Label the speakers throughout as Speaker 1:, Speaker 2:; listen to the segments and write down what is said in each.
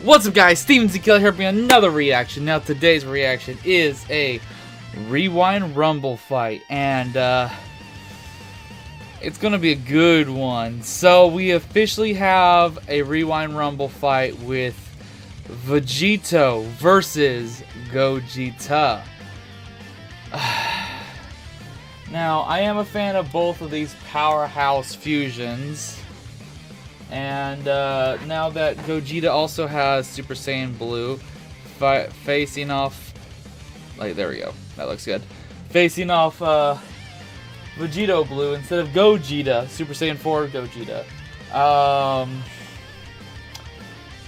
Speaker 1: What's up, guys? Steven Z here bringing another reaction. Now today's reaction is a Rewind Rumble fight, and it's gonna be a good one. So we officially have a Rewind Rumble fight with VEGITO versus GOGETA. Now I am a fan of both of these powerhouse fusions. And now that Gogeta also has Super Saiyan Blue, facing off, like, there we go, that looks good, facing off VEGITO Blue instead of Gogeta, Super Saiyan 4 Gogeta.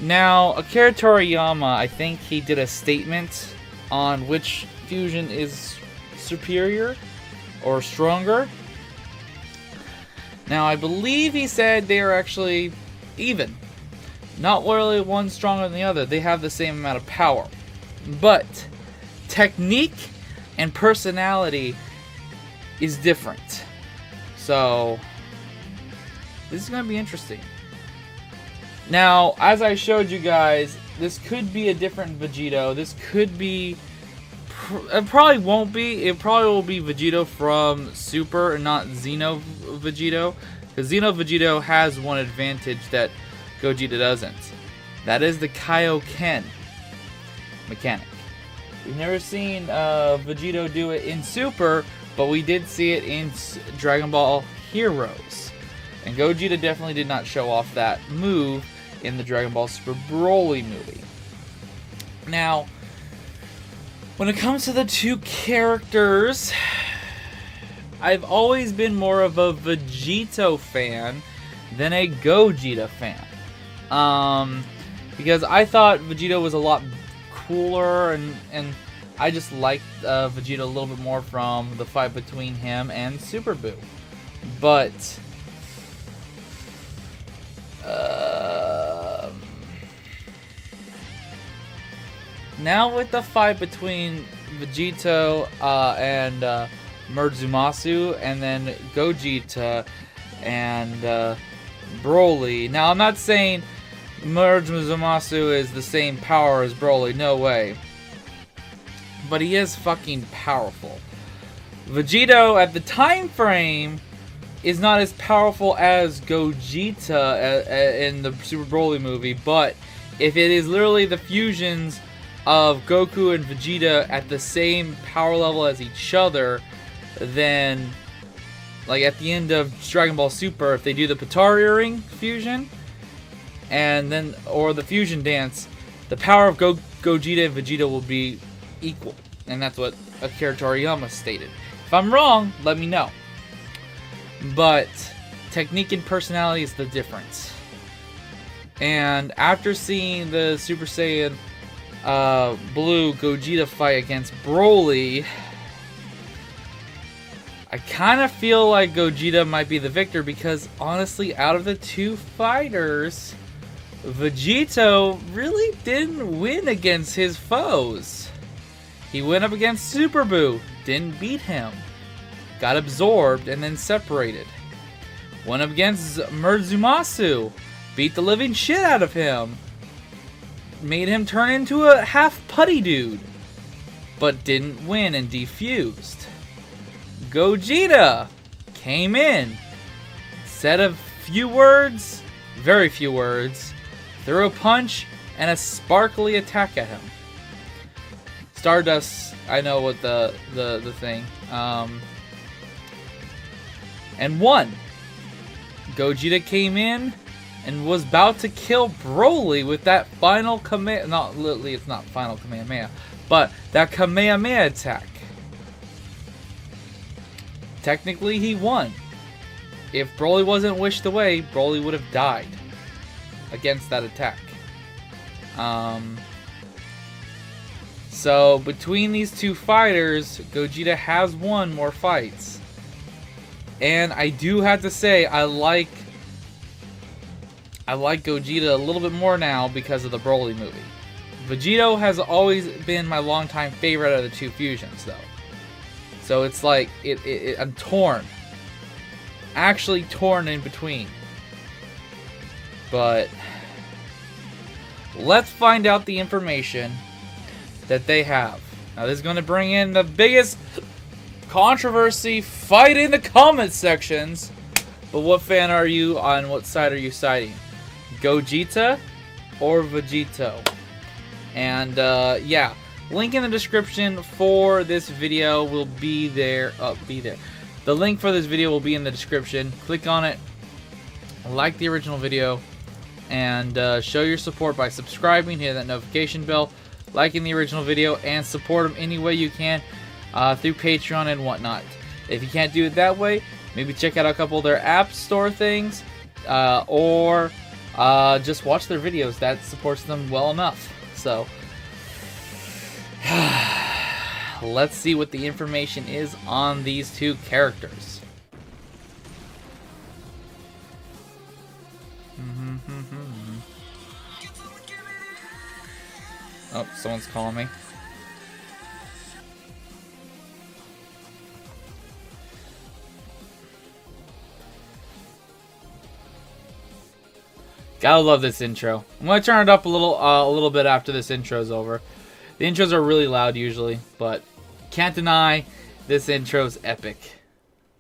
Speaker 1: Now, Akira Toriyama, I think he did a statement on which fusion is superior or stronger. Now, I believe he said they are actually even. Not really one stronger than the other. They have the same amount of power. But technique and personality is different. So, this is going to be interesting. Now, as I showed you guys, this could be a different VEGITO. This could be... It probably won't be. It probably will be VEGITO from Super and not Xeno VEGITO. Because Xeno VEGITO has one advantage that Gogeta doesn't. That is the Kaioken mechanic. We've never seen VEGITO do it in Super, but we did see it in Dragon Ball Heroes. And Gogeta definitely did not show off that move in the Dragon Ball Super Broly movie. Now, when it comes to the two characters, I've always been more of a VEGITO fan than a Gogeta fan. Because I thought VEGITO was a lot cooler, and I just liked VEGITO a little bit more from the fight between him and Super Buu. But now with the fight between VEGITO and Murzumasu, and then Gogeta and Broly. Now, I'm not saying Murzumasu is the same power as Broly, no way. But he is fucking powerful. VEGITO, at the time frame, is not as powerful as Gogeta in the Super Broly movie, but if it is literally the fusions of Goku and Vegeta at the same power level as each other, then, like at the end of Dragon Ball Super, if they do the Potara Earring fusion, and then, or the fusion dance, the power of Gogeta and Vegeta will be equal. And that's what Akira Toriyama stated. If I'm wrong, let me know. But technique and personality is the difference. And after seeing the Super Saiyan Blue Gogeta fight against Broly, I kind of feel like Gogeta might be the victor, because honestly, out of the two fighters, VEGITO really didn't win against his foes. He went up against Super Buu, didn't beat him, got absorbed and then separated. Went up against Murzumasu, beat the living shit out of him, made him turn into a half putty dude, but didn't win and defused. Gogeta came in, said a few words, very few words, threw a punch and a sparkly attack at him. Stardust, I know what the thing, and won. Gogeta came in and was about to kill Broly with that final Kamehameha, not literally, it's not final Kamehameha, but that Kamehameha attack. Technically, he won. If Broly wasn't wished away, Broly would have died against that attack. So, between these two fighters, Gogeta has won more fights. And I do have to say, I like Gogeta a little bit more now because of the Broly movie. VEGITO has always been my longtime favorite of the two fusions, though. So it's like, I'm torn. Actually torn in between. But let's find out the information that they have. Now this is going to bring in the biggest controversy fight in the comment sections. But what fan are you on? What side are you siding? Gogeta or VEGITO? And yeah, link in the description for this video will be there. The link for this video will be in the description. Click on it, like the original video, and show your support by subscribing, hit that notification bell, liking the original video, and support them any way you can through Patreon and whatnot. If you can't do it that way, maybe check out a couple of their app store things, or just watch their videos. That supports them well enough. So let's see what the information is on these two characters. Oh, someone's calling me. Gotta love this intro. I'm gonna turn it up a little bit after this intro's over. The intros are really loud usually, but can't deny this intro's epic.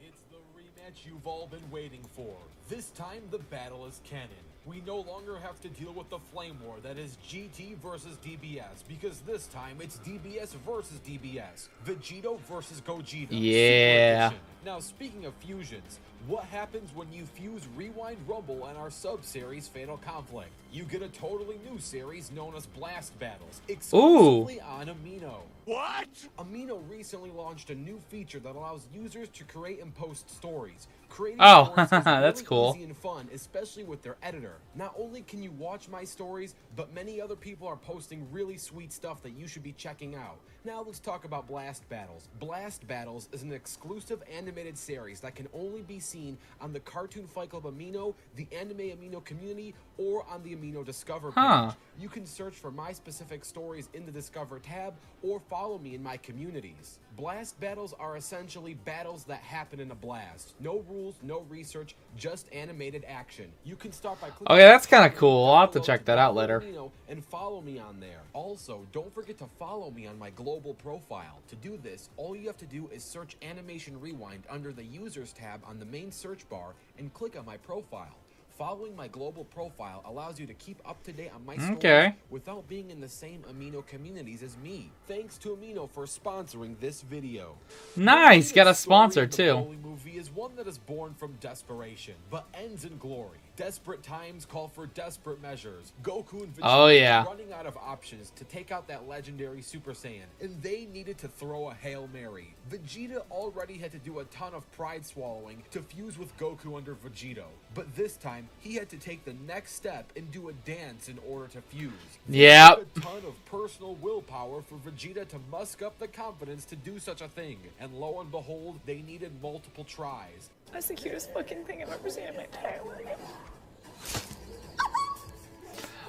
Speaker 2: It's the rematch you've all been waiting for. This time the battle is canon. We no longer have to deal with the flame war that is GT versus DBS, because this time it's DBS versus DBS. VEGITO versus GOGETA.
Speaker 1: Yeah.
Speaker 2: Now, speaking of fusions, what happens when you fuse Rewind Rumble and our sub-series Fatal Conflict? You get a totally new series known as Blast Battles, exclusively on Amino. What? Amino recently launched a new feature that allows users to create and post stories. Creating stories is really
Speaker 1: that's cool.
Speaker 2: Easy and fun, especially with their editor. Not only can you watch my stories, but many other people are posting really sweet stuff that you should be checking out. Now let's talk about Blast Battles. Blast Battles is an exclusive animated series that can only be seen on the Cartoon Fight Club Amino, the Anime Amino community, or on the Amino Discover page. You can search for my specific stories in the Discover tab, or follow me in my communities. Blast Battles are essentially battles that happen in a blast. No rules, no research, just animated action. You can start by clicking.
Speaker 1: Okay, that's kind of cool. I'll have to check that out later.
Speaker 2: And follow me on there. Also, don't forget to follow me on my global profile. To do this, all you have to do is search Animation Rewind under the Users tab on the main search bar and click on my profile. Following my global profile allows you to keep up to date on my stories without being in the same Amino communities as me. Thanks to Amino for sponsoring this video.
Speaker 1: Nice, got a sponsor too.
Speaker 2: The Broly movie is one that is born from desperation, but ends in glory. Desperate times call for desperate measures. Goku and Vegeta were running out of options to take out that legendary Super Saiyan, and they needed to throw a Hail Mary. Vegeta already had to do a ton of pride swallowing to fuse with Goku under VEGITO, but this time he had to take the next step and do a dance in order to fuse.
Speaker 1: Yeah.
Speaker 2: A ton of personal willpower for Vegeta to musk up the confidence to do such a thing, and lo and behold, they needed multiple tries.
Speaker 3: That's the cutest fucking thing I've ever seen in my entire life.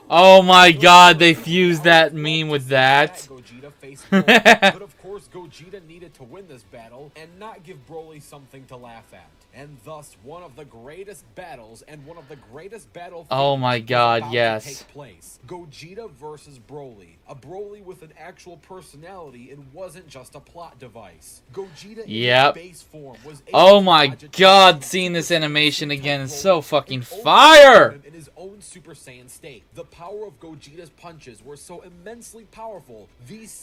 Speaker 1: Oh my god, they fused that meme with that.
Speaker 2: Gogeta faced Broly, but of course Gogeta needed to win this battle and not give Broly something to laugh at. And thus one of the greatest battles and one of the greatest battle
Speaker 1: oh my god, yes.
Speaker 2: take place. Gogeta versus Broly. A Broly with an actual personality and wasn't just a plot device. Gogeta in base form was
Speaker 1: oh my god, seeing this animation again is so fucking fire!
Speaker 2: In his own Super Saiyan state. The power of Gogeta's punches were so immensely powerful,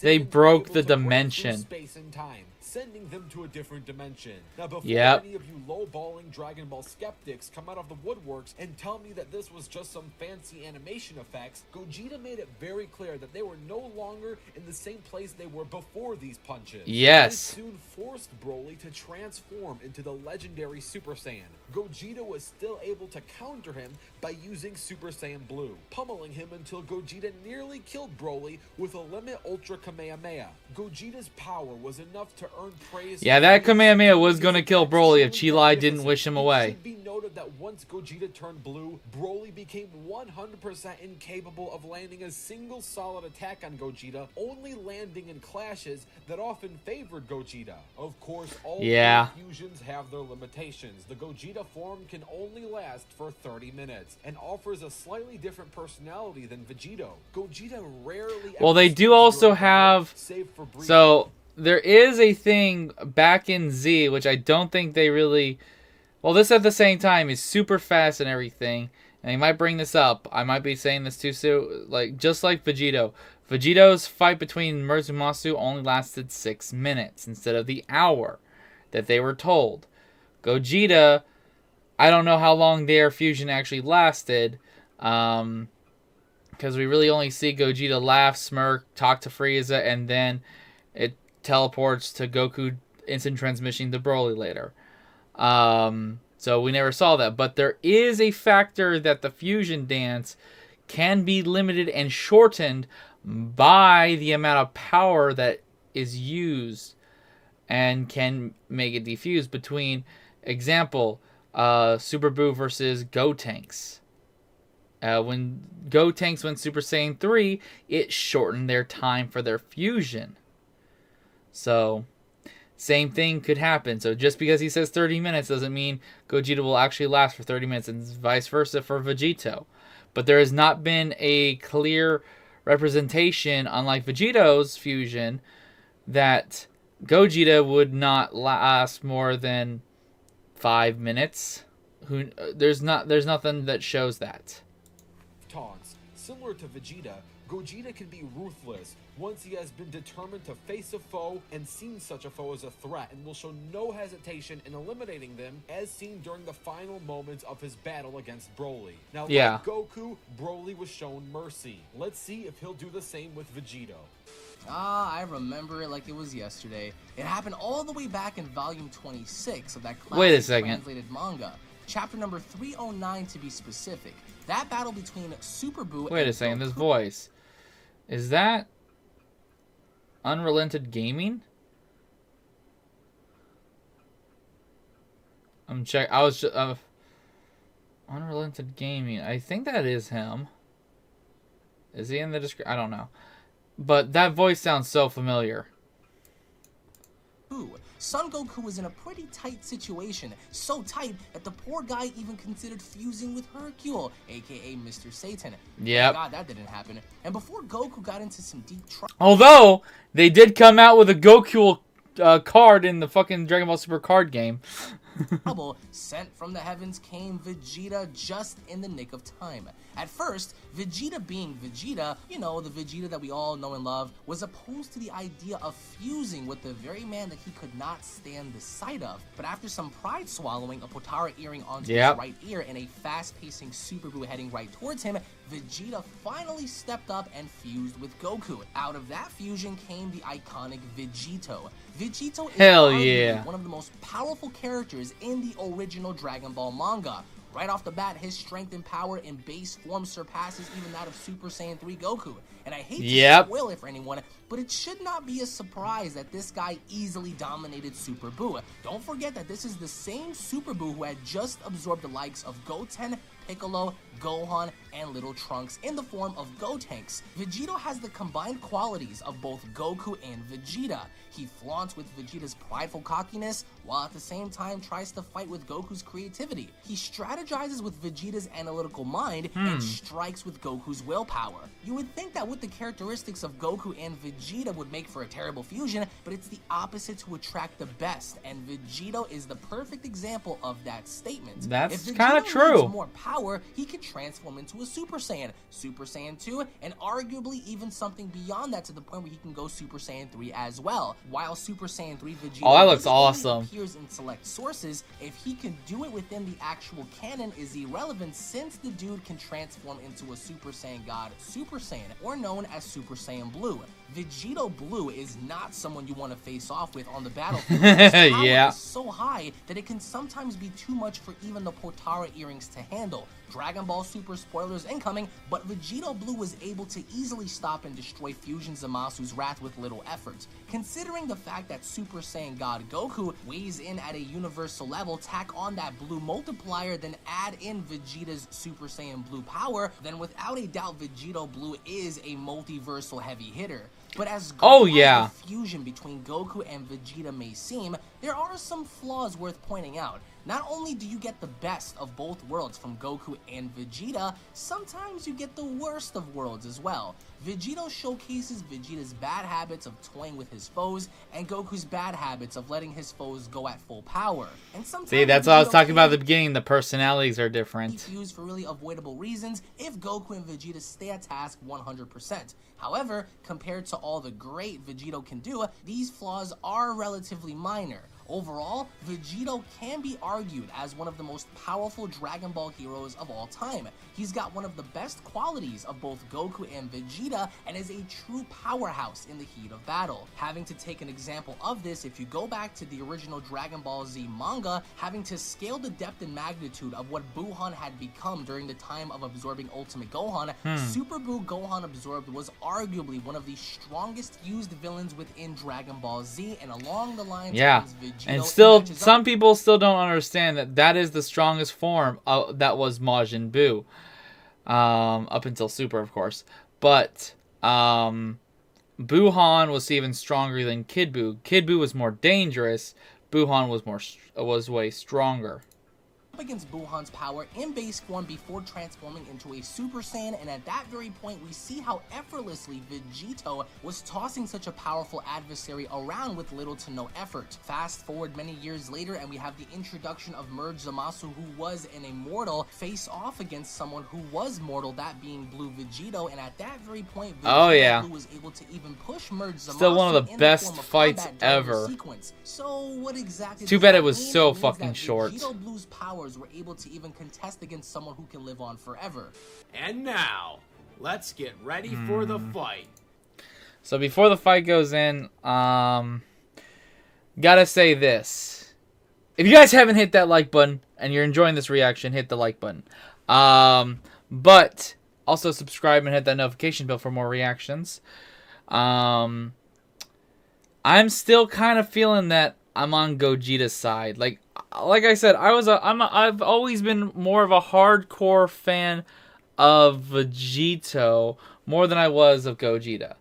Speaker 2: they
Speaker 1: broke the dimension.
Speaker 2: Space and time, sending them to a different dimension. Now before any of you low-balling Dragon Ball skeptics come out of the woodworks and tell me that this was just some fancy animation effects, Gogeta made it very clear that they were no longer in the same place they were before these punches.
Speaker 1: Yes.
Speaker 2: This soon forced Broly to transform into the legendary Super Saiyan. Gogeta was still able to counter him by using Super Saiyan Blue, pummeling him until Gogeta nearly killed Broly with a Limit Ultra Kamehameha. Gogeta's power was enough to earn praise.
Speaker 1: Yeah, that Kamehameha was gonna kill Broly if Chi-Lai didn't wish him away.
Speaker 2: It should be noted that once Gogeta turned blue, Broly became 100% incapable of landing a single solid attack on Gogeta, only landing in clashes that often favored Gogeta. Of course, all fusions have their limitations. The Gogeta form can only last for 30 minutes and offers a slightly different personality than VEGITO. Gogeta rarely.
Speaker 1: Well, they do also have. So there is a thing back in Z, which I don't think they really. Well, this at the same time is super fast and everything, and they might bring this up. I might be saying this too soon. Like just like VEGITO. VEGITO's fight between Murzumasu only lasted 6 minutes instead of the hour that they were told. Gogeta, I don't know how long their fusion actually lasted, because we really only see Gogeta laugh, smirk, talk to Frieza, and then it teleports to Goku instant transmission to Broly later. So we never saw that, but there is a factor that the fusion dance can be limited and shortened by the amount of power that is used and can make it defuse between, example, Super Buu versus Gotenks. When Gotenks went Super Saiyan 3, it shortened their time for their fusion. So, same thing could happen. So just because he says 30 minutes doesn't mean Gogeta will actually last for 30 minutes, and vice versa for VEGITO. But there has not been a clear representation, unlike VEGITO's fusion, that Gogeta would not last more than 5 minutes. There's nothing that shows that.
Speaker 2: Taunts. Similar to Vegeta, Gogeta can be ruthless once he has been determined to face a foe and seen such a foe as a threat, and will show no hesitation in eliminating them, as seen during the final moments of his battle against Broly. Now, like Goku, Broly was shown mercy. Let's see if he'll do the same with VEGITO.
Speaker 4: I remember it like it was yesterday. It happened all the way back in volume 26 of that classic translated manga. Chapter number 309 to be specific. That battle between Super Buu
Speaker 1: Wait a second, this voice. Is that Unrelented Gaming? I'm check. I was just Unrelented Gaming. I think that is him. Is he in the description? I don't know. But that voice sounds so familiar.
Speaker 4: Son Goku was in a pretty tight situation, so tight that the poor guy even considered fusing with Hercule, aka Mr. Satan.
Speaker 1: Yep.
Speaker 4: God, that didn't happen. And before Goku got into some deep trouble,
Speaker 1: although they did come out with a Goku card in the fucking Dragon Ball Super card game.
Speaker 4: Sent from the heavens came Vegeta just in the nick of time. At first, Vegeta being Vegeta, you know, the Vegeta that we all know and love, was opposed to the idea of fusing with the very man that he could not stand the sight of. But after some pride swallowing, a Potara earring onto his right ear, and a fast-pacing Super Buu heading right towards him, Vegeta finally stepped up and fused with Goku. Out of that fusion came the iconic VEGITO. VEGITO is arguably one of the most powerful characters in the original Dragon Ball manga. Right off the bat, his strength and power in base form surpasses even that of Super Saiyan 3 Goku. And I hate to spoil it for anyone, but it should not be a surprise that this guy easily dominated Super Buu. Don't forget that this is the same Super Buu who had just absorbed the likes of Goten, Piccolo, Gohan, and Little Trunks in the form of Gotenks. VEGITO has the combined qualities of both Goku and Vegeta. He flaunts with Vegeta's prideful cockiness, while at the same time tries to fight with Goku's creativity. He strategizes with Vegeta's analytical mind and strikes with Goku's willpower. You would think that with the characteristics of Goku and Vegeta would make for a terrible fusion, but it's the opposite to attract the best, and VEGITO is the perfect example of that statement.
Speaker 1: That's kind of true.
Speaker 4: If more power, he could transform into a Super Saiyan, Super Saiyan 2, and arguably even something beyond that, to the point where he can go Super Saiyan 3 as well. While Super Saiyan 3 Vegeta
Speaker 1: that looks awesome.
Speaker 4: appears in select sources, if he can do it within the actual canon is irrelevant, since the dude can transform into a Super Saiyan God, Super Saiyan, or known as Super Saiyan Blue. VEGITO Blue is not someone you want to face off with on the battlefield. His power
Speaker 1: Yeah.
Speaker 4: is so high that it can sometimes be too much for even the Potara earrings to handle. Dragon Ball Super spoilers incoming, but VEGITO Blue was able to easily stop and destroy Fusion Zamasu's wrath with little effort. Considering the fact that Super Saiyan God Goku weighs in at a universal level, tack on that blue multiplier, then add in Vegeta's Super Saiyan Blue power, then without a doubt VEGITO Blue is a multiversal heavy hitter. But as the fusion between Goku and Vegeta may seem, there are some flaws worth pointing out. Not only do you get the best of both worlds from Goku and Vegeta, sometimes you get the worst of worlds as well. VEGITO showcases Vegeta's bad habits of toying with his foes, and Goku's bad habits of letting his foes go at full power. And sometimes
Speaker 1: See, that's what I was talking about at the beginning. The personalities are different.
Speaker 4: Fused for really avoidable reasons if Goku and Vegeta stay at task 100%. However, compared to all the great VEGITO can do, these flaws are relatively minor. Overall, VEGITO can be argued as one of the most powerful Dragon Ball heroes of all time. He's got one of the best qualities of both Goku and Vegeta and is a true powerhouse in the heat of battle. Having to take an example of this, if you go back to the original Dragon Ball Z manga, having to scale the depth and magnitude of what Buhan had become during the time of absorbing Ultimate Gohan, Super Buu Gohan Absorbed was arguably one of the strongest used villains within Dragon Ball Z, and along the lines of Vegeta.
Speaker 1: And still, some people still don't understand that that is the strongest form that was Majin Buu. Up until Super, of course. But Buhan was even stronger than Kid Buu. Kid Buu was more dangerous. Buhan was way stronger.
Speaker 4: Against Buhan's power in base form before transforming into a Super Saiyan, and at that very point we see how effortlessly VEGITO was tossing such a powerful adversary around with little to no effort. Fast forward many years later and we have the introduction of Merge Zamasu, who was an immortal, face off against someone who was mortal, that being Blue VEGITO, and at that very point VEGITO Blue was able to even push Merge Zamasu.
Speaker 1: Still one of the best fights ever.
Speaker 4: So what exactly
Speaker 1: Too bad it was so fucking short.
Speaker 4: VEGITO Blue's powers were able to even contest against someone who can live on forever.
Speaker 5: And now, let's get ready for the fight.
Speaker 1: So before the fight goes in, gotta say this. If you guys haven't hit that like button and you're enjoying this reaction, hit the like button. But also subscribe and hit that notification bell for more reactions. I'm still kind of feeling that I'm on Gogeta's side. Like I said, I've always been more of a hardcore fan of VEGITO more than I was of Gogeta.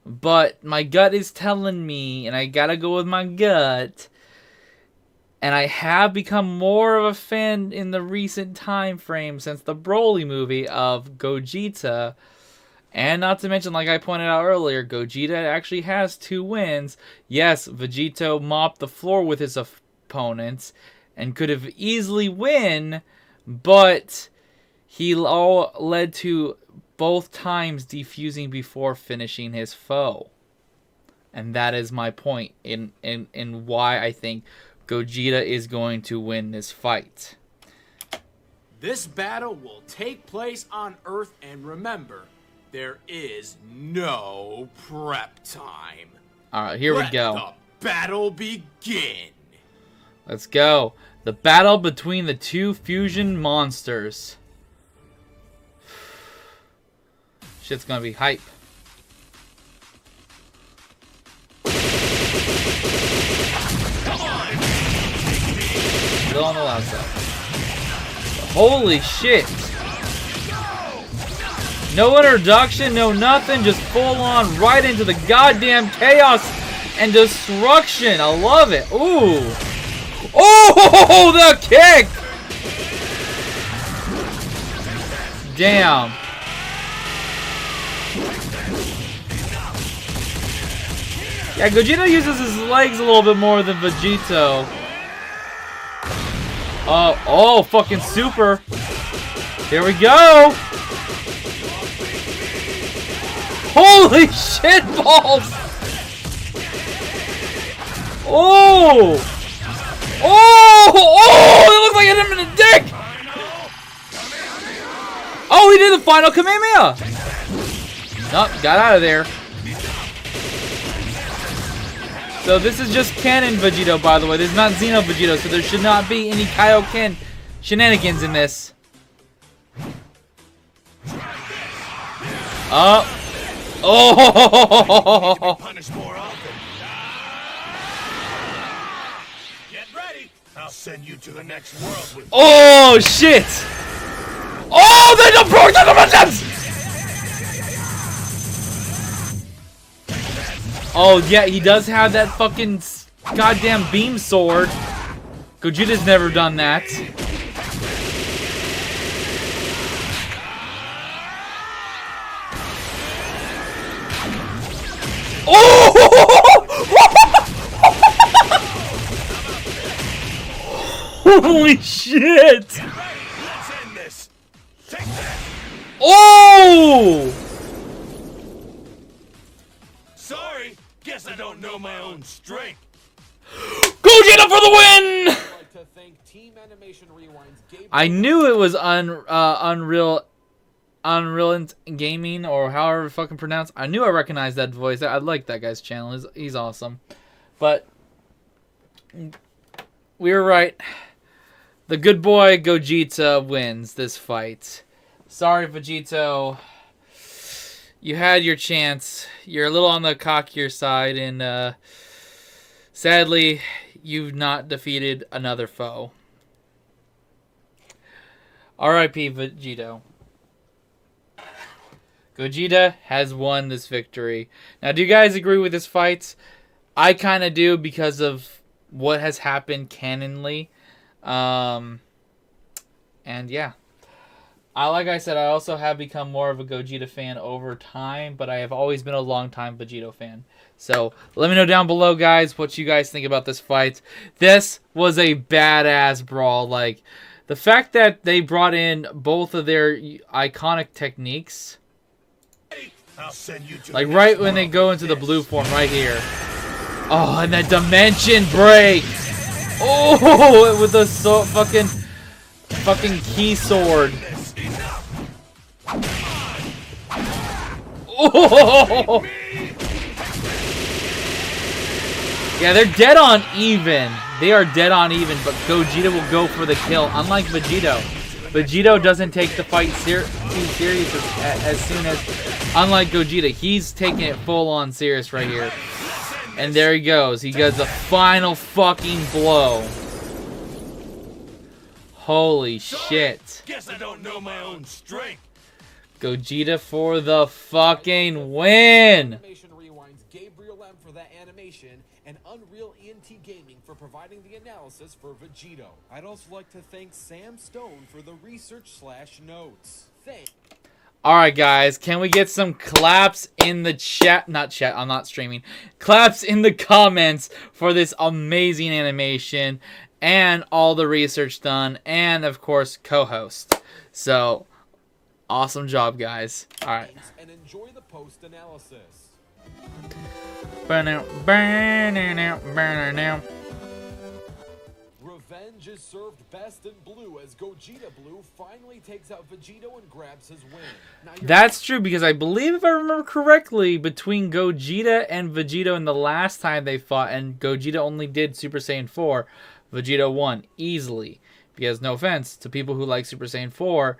Speaker 1: But my gut is telling me, and I gotta go with my gut, and I have become more of a fan in the recent time frame since the Broly movie of Gogeta. And not to mention, like I pointed out earlier, Gogeta actually has 2 wins. Yes, VEGITO mopped the floor with his opponents and could have easily win, but he all led to both times defusing before finishing his foe. And that is my point in why I think Gogeta is going to win this fight.
Speaker 5: This battle will take place on Earth, and remember, there is no prep time.
Speaker 1: Alright, here we go.
Speaker 5: Let the battle begin.
Speaker 1: Let's go. The battle between the 2 fusion monsters. Shit's gonna be hype. Still on the loud side. Holy shit. No introduction, no nothing, just full on right into the goddamn chaos and destruction. I love it. Ooh. Oh, the kick! Damn. Yeah, Gogeta uses his legs a little bit more than VEGITO. Oh, fucking super. Here we go. Holy shit balls! Oh! Oh! It looks like it hit him in the dick! Oh, he did the final Kamehameha! Nope, got out of there. So this is just canon Vegito, by the way. This is not Xeno Vegito, so there should not be any Kaioken shenanigans in this. Oh!
Speaker 6: Punished more often. Get ready. I'll send you to the next world with.
Speaker 1: Oh shit! Oh, they don't broke the dimensions! Oh yeah, he does have that fucking goddamn beam sword. Gogeta's never done that. Oh! Holy shit!
Speaker 6: Let's end this. Take that.
Speaker 1: Oh!
Speaker 6: Sorry. Guess I don't know my own strength.
Speaker 1: Gogeta for the win!
Speaker 2: I'd like to thank Team Animation Rewind's Gabe.
Speaker 1: I knew it was Unreal Gaming, or however fucking pronounced. I knew I recognized that voice. I like that guy's channel. He's awesome. But we were right. The good boy Gogeta wins this fight. Sorry, Vegito. You had your chance. You're a little on the cockier side, and sadly, you've not defeated another foe. R.I.P. Vegito. Gogeta has won this victory. Now, do you guys agree with this fight? I kind of do because of what has happened canonly. And yeah. Like I said, I also have become more of a Gogeta fan over time, but I have always been a long-time Vegito fan. So, let me know down below, guys, what you guys think about this fight. This was a badass brawl. Like, the fact that they brought in both of their iconic techniques,
Speaker 6: I'll send you to
Speaker 1: like right when they go into the blue form right here. Oh, and that dimension break. Oh, with the fucking key sword. Oh! Yeah, they're dead on even. They are dead on even, but Gogeta will go for the kill, unlike Vegito. Vegito doesn't take the fight too serious as soon as, unlike Gogeta, he's taking it full on serious right here. And there he goes. He does the final fucking blow. Holy shit.
Speaker 6: Guess I don't know my own strength.
Speaker 1: Gogeta for the fucking win.
Speaker 2: Animation Rewind's Gabriel M for that animation, and Unreal ENT Gaming for providing the analysis for Vegito. I'd also like to thank Sam Stone for the research/notes.
Speaker 1: Alright guys, can we get some claps in the chat? Not chat, I'm not streaming. Claps in the comments for this amazing animation and all the research done, and of course co-host. So, awesome job guys. Alright.
Speaker 2: And enjoy the post-analysis. Revenge is served best in blue as Gogeta Blue finally takes out Vegito and grabs his win. Now
Speaker 1: That's true, because I believe, if I remember correctly, between Gogeta and Vegito in the last time they fought, and Gogeta only did Super Saiyan 4, Vegito won easily. Because, no offense to people who like Super Saiyan 4,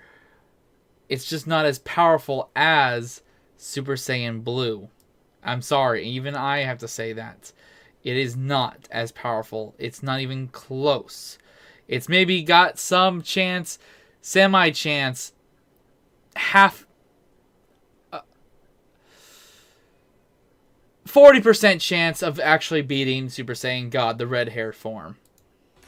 Speaker 1: it's just not as powerful as Super Saiyan Blue. I'm sorry, even I have to say that. It is not as powerful. It's not even close. It's maybe got some chance, semi-chance, half... 40% chance of actually beating Super Saiyan God, the red-haired form.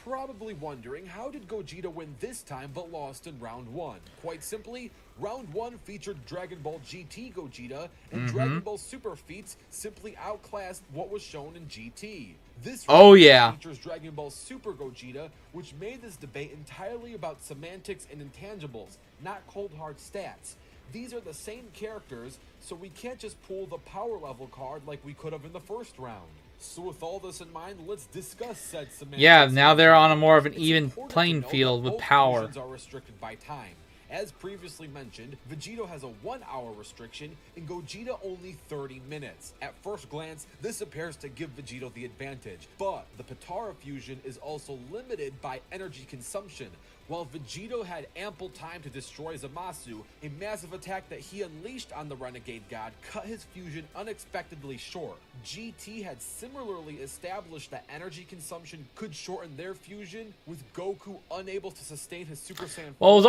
Speaker 2: probably wondering, how did Gogeta win this time but lost in round 1? Quite simply, round 1 featured Dragon Ball GT Gogeta, and Dragon Ball Super feats simply outclassed what was shown in GT. This round features Dragon Ball Super Gogeta, which made this debate entirely about semantics and intangibles, not cold hard stats. These are the same characters, so we can't just pull the power level card like we could have in the first round. So with all this in mind, let's discuss said semantics.
Speaker 1: Yeah, now they're on a more of an
Speaker 2: It's
Speaker 1: even
Speaker 2: important
Speaker 1: playing
Speaker 2: to note
Speaker 1: field
Speaker 2: that
Speaker 1: with
Speaker 2: both
Speaker 1: power.
Speaker 2: fusions are restricted by time. As previously mentioned, Vegito has a 1-hour restriction and Gogeta only 30 minutes. At first glance, this appears to give Vegito the advantage, but the Potara fusion is also limited by energy consumption. While Vegito had ample time to destroy Zamasu, a massive attack that he unleashed on the Renegade God cut his fusion unexpectedly short. GT had similarly established that energy consumption could shorten their fusion, with Goku unable to sustain his Super Saiyan.
Speaker 1: Well,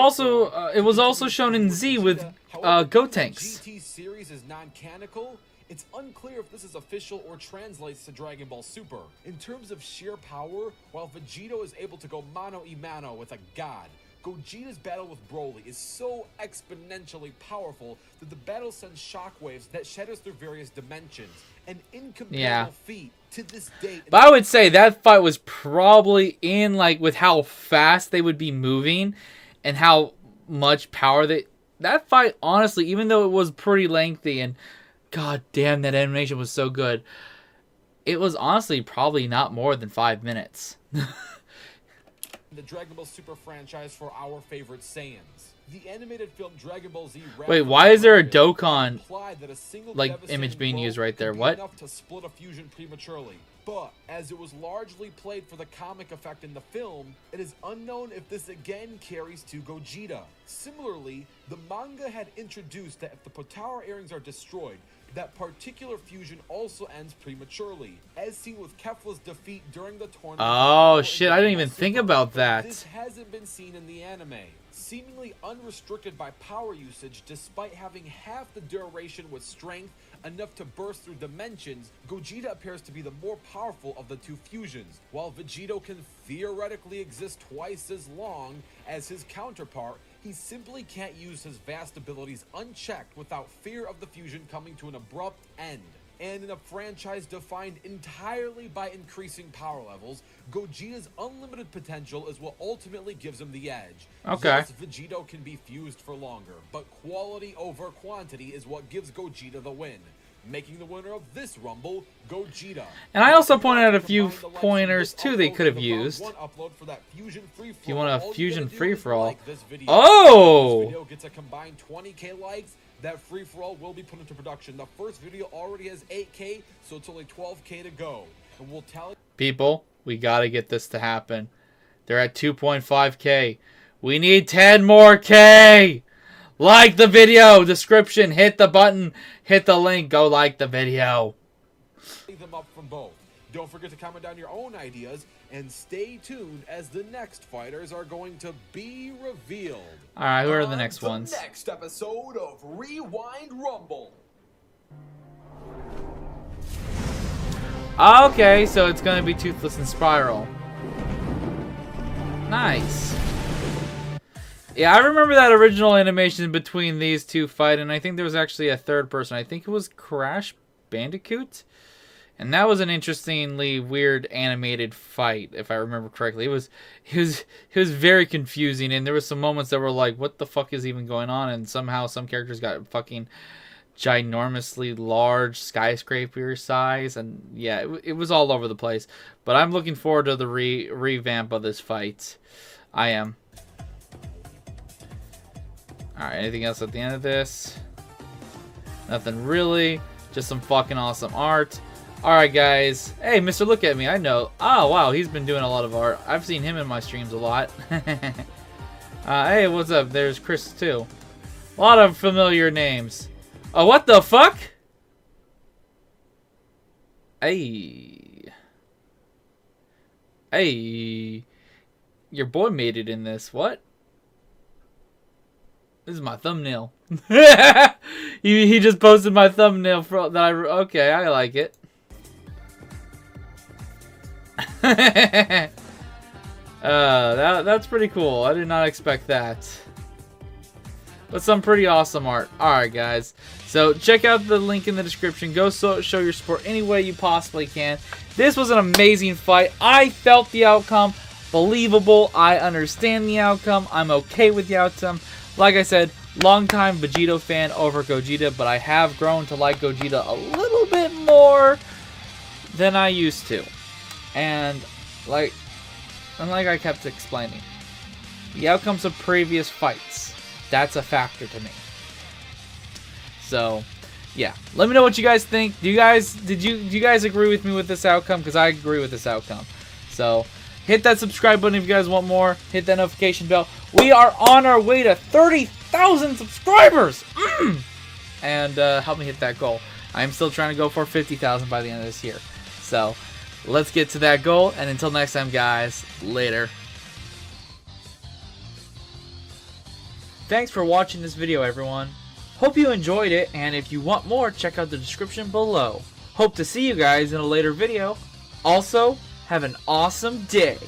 Speaker 1: it was also shown in Z with Gotenks.
Speaker 2: GT series is non-canonical. It's unclear if this is official or translates to Dragon Ball Super. In terms of sheer power, while Vegito is able to go mano-a-mano with a god, Gogeta's battle with Broly is so exponentially powerful that the battle sends shockwaves that shatters through various dimensions. An incomparable feat to this date.
Speaker 1: But I would say that fight was probably in, like, with how fast they would be moving and how much power that fight, honestly, even though it was pretty lengthy and god damn, that animation was so good, it was honestly probably not more than 5 minutes.
Speaker 2: The Dragon Ball Super franchise for our favorite Saiyans. The animated film Dragon Ball Z.
Speaker 1: Wait, why is there a Dokkan like image being used right there? What?
Speaker 2: Enough to split a fusion prematurely. But as it was largely played for the comic effect in the film, it is unknown if this again carries to Gogeta. Similarly, the manga had introduced that if the Potara earrings are destroyed, that particular fusion also ends prematurely, as seen with Kefla's defeat during the tournament.
Speaker 1: Oh shit, I didn't even think about that.
Speaker 2: This hasn't been seen in the anime. Seemingly unrestricted by power usage, despite having half the duration with strength, enough to burst through dimensions, Gogeta appears to be the more powerful of the two fusions. While Vegito can theoretically exist twice as long as his counterpart, he simply can't use his vast abilities unchecked without fear of the fusion coming to an abrupt end. And in a franchise defined entirely by increasing power levels, Gogeta's unlimited potential is what ultimately gives him the edge.
Speaker 1: Okay.
Speaker 2: Yes, Vegito can be fused for longer, but quality over quantity is what gives Gogeta the win. Making the winner of this Rumble, Gogeta.
Speaker 1: And I also pointed out a few pointers too they could have used. If you want a fusion free-for-all. Oh!
Speaker 2: This video gets a combined 20k likes. That free-for-all will be put into production. The first video already has 8k, so it's only 12k to go. And we'll tally.
Speaker 1: People, we gotta get this to happen. They're at 2.5k. We need 10 more k! Like the video description, hit the button, hit the link, go like the video.
Speaker 2: Them up from both. Don't forget to comment down your own ideas and stay tuned as the next fighters are going to be revealed.
Speaker 1: All right, who are the next ones?
Speaker 2: Next episode of Rewind Rumble.
Speaker 1: Okay, so it's gonna be Toothless and Spiral. Nice. Yeah, I remember that original animation between these two fight, and I think there was actually a third person. I think it was Crash Bandicoot, and that was an interestingly weird animated fight, if I remember correctly. It was very confusing, and there were some moments that were like, "What the fuck is even going on?" And somehow some characters got fucking ginormously large skyscraper size, and yeah, it was all over the place. But I'm looking forward to the revamp of this fight. I am. Alright, anything else at the end of this? Nothing really. Just some fucking awesome art. Alright, guys. Hey, Mr. Look At Me. I know. Oh, wow. He's been doing a lot of art. I've seen him in my streams a lot. Hey, what's up? There's Chris, too. A lot of familiar names. Oh, what the fuck? Hey. Hey. Your boy made it in this. What? This is my thumbnail. he just posted my thumbnail for that. Okay, I like it. That's pretty cool. I did not expect that. But some pretty awesome art. Alright, guys. So check out the link in the description. Go show your support any way you possibly can. This was an amazing fight. I felt the outcome. Believable. I understand the outcome. I'm okay with the outcome. Like I said, longtime Vegito fan over Gogeta, but I have grown to like Gogeta a little bit more than I used to. And like I kept explaining, the outcomes of previous fights That's a factor to me. So, yeah. Let me know what you guys think. Do you guys agree with me with this outcome? Because I agree with this outcome. So, hit that subscribe button if you guys want more. Hit that notification bell. We are on our way to 30,000 subscribers! And help me hit that goal. I'm still trying to go for 50,000 by the end of this year. So, let's get to that goal. And until next time, guys, later. Thanks for watching this video, everyone. Hope you enjoyed it, and if you want more, check out the description below. Hope to see you guys in a later video. Also, have an awesome day.